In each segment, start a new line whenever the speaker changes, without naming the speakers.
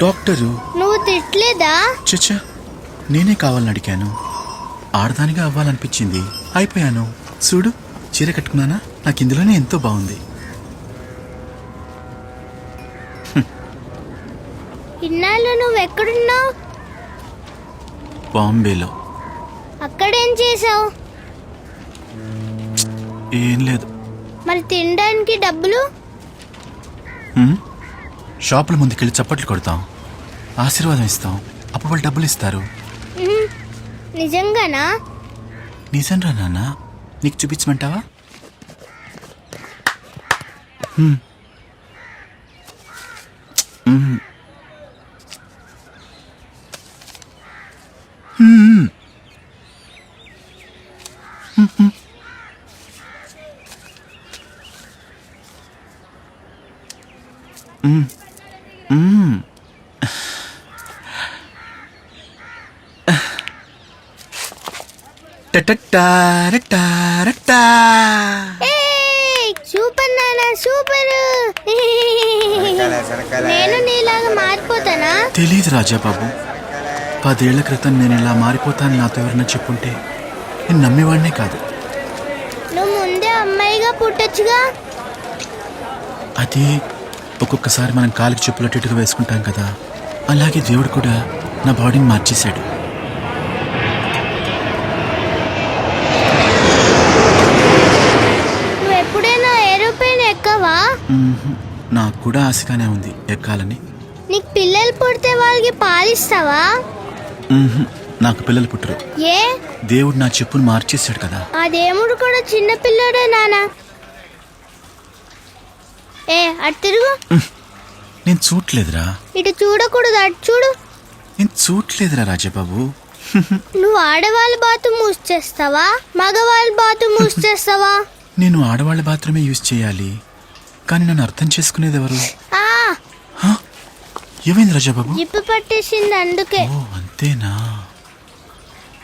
Doctor
నువ్వు తిట్లేదా?
చచ్చా, నేనే కావాలని అడిగాను. ఆడదానిగా అవ్వాలనిపించింది, అయిపోయాను. చూడు, చీర కట్టుకున్నానా? నాకు ఇందులోనే ఎంతో బాగుంది.
ఇన్నాళ్ళు నువ్వు ఎక్కడున్నావు?
బాంబేలో.
అక్కడేం చేసావు?
ఏం లేదు.
మరి తినడానికి డబ్బులు?
షాపుల ముందుకెళ్ళి చప్పట్లు కొడతాం, ఆశీర్వాదం ఇస్తాం, అప్పుడు వాళ్ళు డబ్బులు ఇస్తారు.
నిజంగానా?
నిజంరా నాన్న, నీకు చూపించమంటావా?
సూపర్ నానా, సూపర్. నేను నీలాగా మారిపోతానా?
తెలీదు రాజాబాబు. 10 ఏళ్ల క్రితం నేను ఇలా మారిపోతాను నాతో ఎవరన్నా చెప్పుంటే నేను నమ్మేవాడినే కాదు.
నువ్వు ముందే అమ్మాయిగా పుట్టొచ్చుగా.
అది ఒక్కొక్కసారి మనం కాలికి చెప్పులు అటుగా వేసుకుంటాం కదా, అలాగే దేవుడు కూడా నా బాడీని మార్చేశాడు.
నువ్వు ఎప్పుడైనా ఏరోప్లేన్ ఎక్కవా?
నాకు కూడా ఆశగానే ఉంది ఎక్కాలని.
నీకు పిల్లలు పుడితే వాళ్ళకి పాలిస్తావా?
నాకు పిల్లలు పుట్టరు.
ఏ?
దేవుడు నా చెప్పును మార్చేశాడు కదా.
ఆ దేవుడు కూడా చిన్న పిల్లడే నానా. ఏ అటు తిరుగు.
నేను చూడలేదురా.
ఇటు చూడకూడదు, అటు చూడు.
నేను చూడలేదురా రాజాబాబు.
నువ్వు ఆడవాళ్ళ బాత్రూమ్ యూజ్ చేస్తావా, మగవాళ్ళ బాత్రూమ్ యూజ్ చేస్తావా?
నేను ఆడవాళ్ళ బాత్రూమే యూజ్ చేయాలి, కానీ నన్ను అర్థం చేసుకునేది ఎవరు? ఏమైంది రాజాబాబు?
జిప్పు పట్టేసింది అందుకే.
ఓ అంతేనా?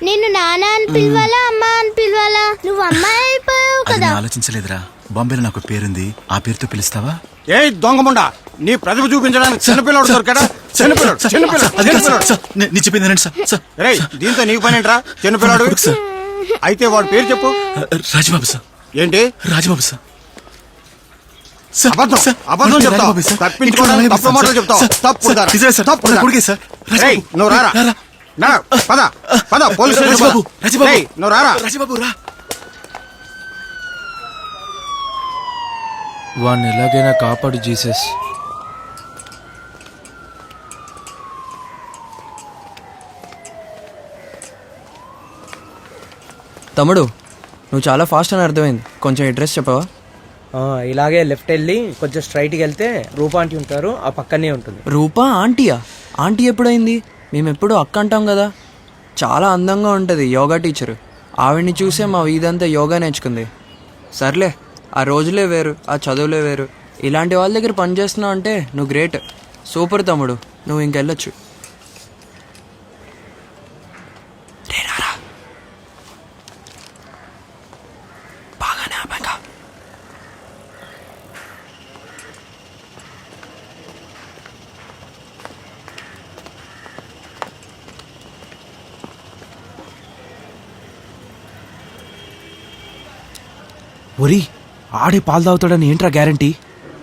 నిన్ను నాన్న అని పిలవాలా, అమ్మ అని పిలవాలా? నువ్వు అమ్మాయి అయిపోయావు కదా.
ఆలోచించలేదురా. బాంబేలో నాకు పేరుంది, ఆ పేరుతో పిలుస్తావా?
ఏ దొంగముండా, నీ ప్రతిభ చూపించడానికి చిన్నపిల్లడు దొరికాడా?
నీ చెప్పింది
రేయ్, దీంతో నీకు పని ఏంట్రా? చిన్నపిల్లాడు అయితే వాడు పేరు చెప్పు.
రాజబాబు సార్.
ఏంటి
రాజబాబు సార్?
అబద్ధం చెప్తావు, తప్పించుకోవడానికి తప్పు మాటలు చెప్తావు. తప్పు నువ్వు రారా, పద పద పోలీసు నువ్వు రారా.
రాజబాబు రా.
వాడిని ఎలాగైనా కాపాడు జీసస్.
తమ్ముడు, నువ్వు చాలా ఫాస్ట్ అని అర్థమైంది. కొంచెం అడ్రస్ చెప్పవా?
ఇలాగే లెఫ్ట్ వెళ్ళి కొంచెం స్ట్రైట్కి వెళ్తే రూపా ఆంటీ ఉంటారు, ఆ పక్కనే ఉంటుంది.
రూపా ఆంటీయా? ఆంటీ ఎప్పుడైంది? మేము ఎప్పుడు అక్క అంటాం కదా. చాలా అందంగా ఉంటుంది, యోగా టీచరు. ఆవిడ్ని చూసే మా వీధంతా యోగా నేర్చుకుంది. సర్లే, ఆ రోజులే వేరు, ఆ చదువులే వేరు. ఇలాంటి వాళ్ళ దగ్గర పనిచేస్తున్నావు అంటే నువ్వు గ్రేట్. సూపర్ తమ్ముడు, నువ్వు ఇంకెళ్ళొచ్చు.
ఒరి, ఆడే పాలు తాగుతాడని ఏంట్రా గ్యారంటీ?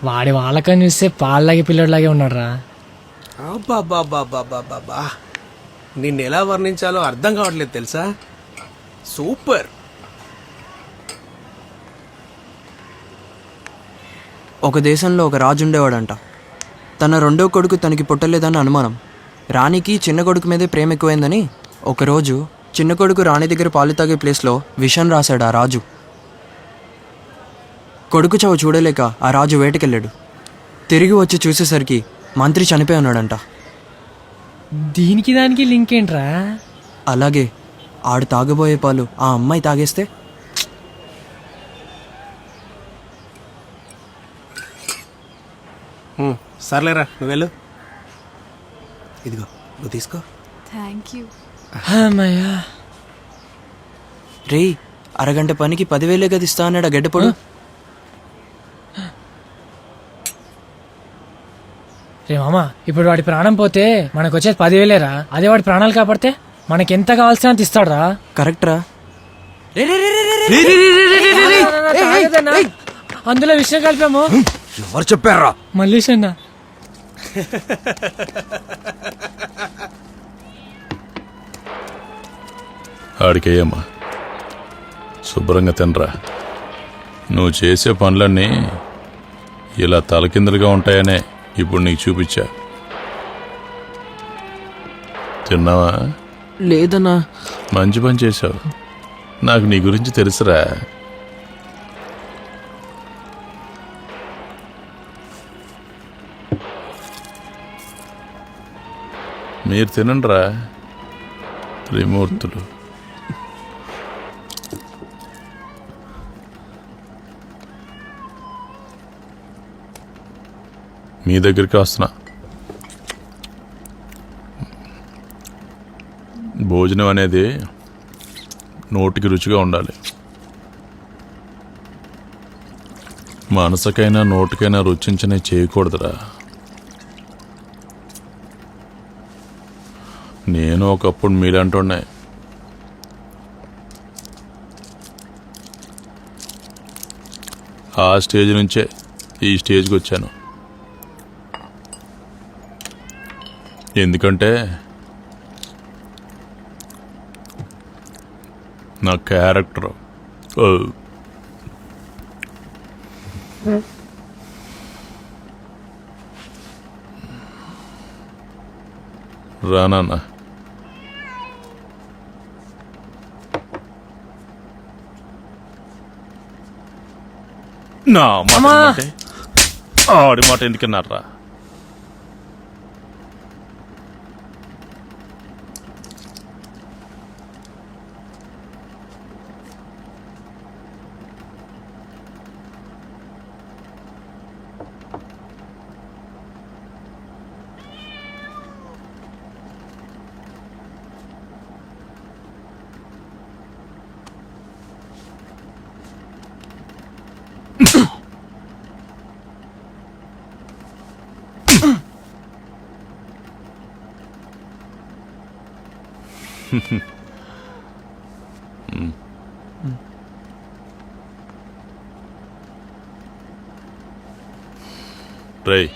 వాడి వాళ్ళకని చూస్తే పాల్లాగే పిల్లడిలాగే ఉన్నాడురా.
అబ్బా, నిన్ను ఎలా వర్ణించాలో అర్థం కావట్లేదు తెలుసా. సూపర్.
ఒక దేశంలో ఒక రాజు ఉండేవాడంట. తన రెండో కొడుకు తనకి పుట్టలేదని అనుమానం. రాణికి చిన్న కొడుకు మీదే ప్రేమ ఎక్కువైందని ఒకరోజు చిన్న కొడుకు రాణి దగ్గర పాలు తాగే ప్లేస్లో విషం రాశాడు ఆ రాజు. కొడుకు చావు చూడలేక ఆ రాజు వేటకెళ్ళాడు. తిరిగి వచ్చి చూసేసరికి మంత్రి చనిపోయి ఉన్నాడంట.
దీనికి దానికి లింక్ ఏంట్రా?
అలాగే ఆడు తాగబోయే పాలు ఆ అమ్మాయి తాగేస్తే
సర్లేరా, నువ్వు వెళ్ళు. ఇదిగో నువ్వు తీసుకో.
రే, అరగంట పనికి 10,000 గది ఇస్తా అన్నాడు ఆ గడ్డపొడు.
రే మామ ఇప్పుడు వాడి ప్రాణం పోతే మనకు వచ్చేది 10,000రా. అదే వాడి ప్రాణాలు కాపాడితే మనకి ఎంత కావాల్సిన అంత ఇస్తాడురా.
కరెక్ట్ రా.
తాగదన్నా. అందులో విషయం కలిపాము.
ఎవరు చెప్పారా?
మల్లేష్ అన్న.
ఆడికేయమ్మా శుభ్రంగా తినరా. నువ్వు చేసే పనులన్నీ ఇలా తలకిందులుగా ఉంటాయనే ఇప్పుడు నీకు చూపించా. తిన్నావా?
లేదన్నా.
మంచి పని చేశావు. నాకు నీ గురించి తెలుసురా. మీరు తినండిరా త్రిమూర్తులు. మీ దగ్గరికి వస్తున్నా. భోజనం అనేది నోటికి రుచిగా ఉండాలి. మనసుకైనా నోటికైనా రుచించనే చేయకూడదురా. నేను ఒకప్పుడు మీలాంటున్నాయి. ఆ స్టేజ్ నుంచే ఈ స్టేజ్కి వచ్చాను. ఎందుకంటే నా క్యారెక్టర్ రానా నా మాట ఆడి మాట ఎందుకన్నారా? రేయ్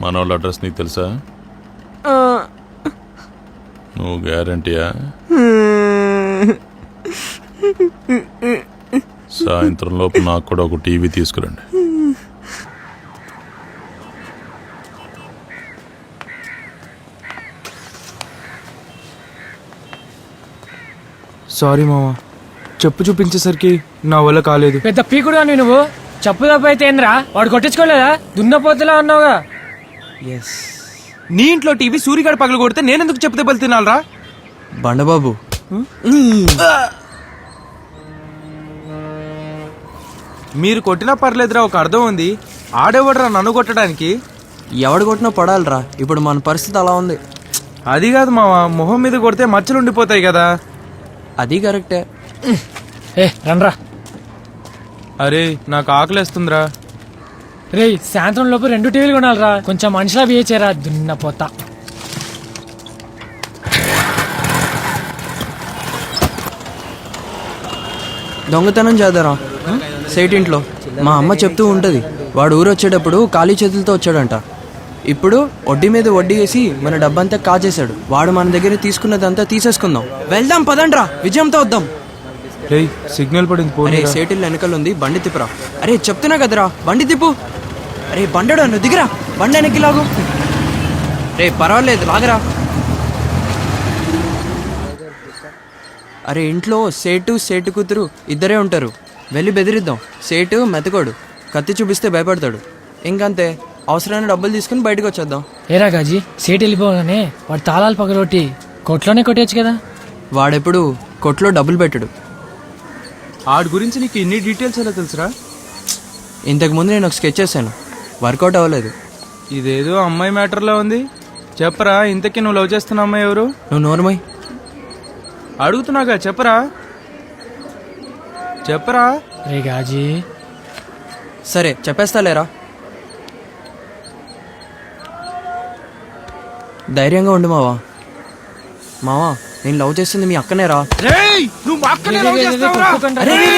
మనోళ్ళ అడ్రస్ నీకు తెలుసా? నువ్వు గ్యారంటీయా? సాయంత్రం లోపు నాకు కూడా ఒక టీవీ తీసుకురండి.
సారీ మామా, చెప్పు చూపించేసరికి నా వల్ల కాలేదు.
పెద్ద పీకుడుగా నువ్వు. చెప్పు తప్పు అయితే ఏంద్రా? వాడు కొట్టించుకోలేదా? దున్నపోతులా అన్నావుగా.
నీ ఇంట్లో టీవీ సూరిగాడు పగలు కొడితే నేనెందుకు చెప్తే బలి తినాలరా?
బండబాబు,
మీరు కొట్టినా పర్లేదురా, ఒక అర్థం ఉంది. ఆడేవాడురా నన్ను కొట్టడానికి.
ఎవడు కొట్టినా పడాలిరా. ఇప్పుడు మన పరిస్థితి అలా ఉంది.
అది కాదు మావా, మొహం మీద కొడితే మచ్చలు ఉండిపోతాయి కదా.
అది కరెక్టే.
రండ్రా.
అరే నాకు ఆకలేస్తుందిరా.
రే సాయంత్రం లోపు 2 టీవీలు కొనాలిరా. కొంచెం మనిషిలా బిహేవ్ చేయరా దున్నపోతా.
దొంగతనం చేద్దారా సేట్ ఇంట్లో. మా అమ్మ చెప్తూ ఉంటది, వాడు ఊరు వచ్చేటప్పుడు ఖాళీ చేతులతో వచ్చాడంట. ఇప్పుడు వడ్డీ మీద వడ్డీ వేసి మన డబ్బంతా కాజేశాడు. వాడు మన దగ్గర తీసుకున్నదంతా తీసేసుకుందాం. వెళ్దాం పదండ్రా, విజయంతో వద్దాం.
సిగ్నల్ పడింది.
అరే సేటిల్ వెనకలు ఉంది, బండి తిప్పురా. అరే చెప్తున్నా కదరా, బండి తిప్పు. అరే బండడు, నువ్వు దిగిరా, బండి వెనక్కి లాగు. రే పర్వాలేదు, లాగరా. అరే ఇంట్లో సేటు కూతురు ఇద్దరే ఉంటారు. వెళ్ళి బెదిరిద్దాం. సేటు మెతకోడు, కత్తి చూపిస్తే భయపడతాడు. ఇంకంతే, అవసరమైన డబ్బులు తీసుకుని బయటకు వచ్చేద్దాం.
ఏరా గాజీ, సేటు వెళ్ళిపోగానే వాడు తాళాలు పగలొట్టి కొట్లోనే కొట్టేయచ్చు కదా.
వాడెప్పుడు కొట్లో డబ్బులు పెట్టడు.
ఆడి గురించి నీకు ఇన్ని డీటెయిల్స్ ఎలా తెలుసురా?
ఇంతకుముందు నేను ఒక స్కెచ్ చేశాను, వర్కౌట్ అవ్వలేదు.
ఇదేదో అమ్మాయి మ్యాటర్లో ఉంది. చెప్పరా, ఇంతకీ నువ్వు లవ్ చేస్తున్న అమ్మాయి ఎవరు?
నువ్వు నోర్మై.
అడుగుతున్నాగా, చెప్పరా చెప్పరా.
రే గాజీ,
సరే చెప్పేస్తా లేరా. ధైర్యంగా ఉండు మావా. మావా, నేను లవ్ చేస్తుంది మీ అక్కనేరా.
నువ్వు మా అక్కనే లవ్ చేస్తావురా?
కొట్టుకోకండి.